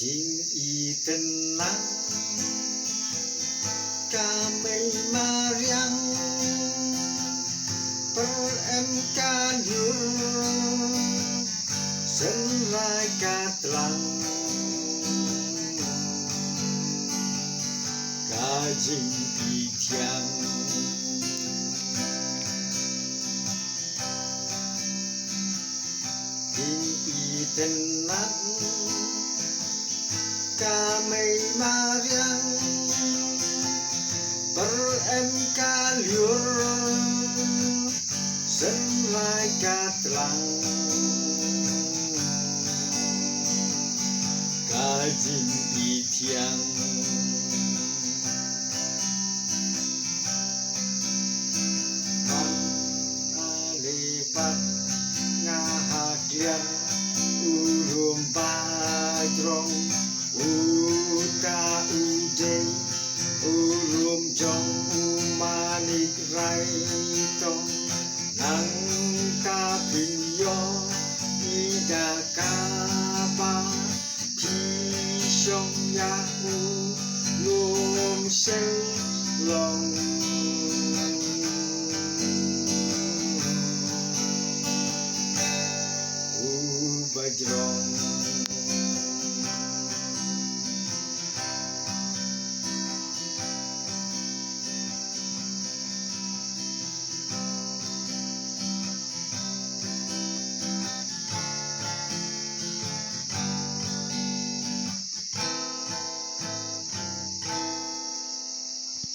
Jing i tenang kami mariang per em kanyur senrai katlang kajing i tiang jing i tenang kami mariang per em kaliur senrai katlang kajing i tiang alepat ngahaklian urum padrong uta udeng urum jong umanik raitong nang kapinyo ida kapa pisyong yahu lung seng long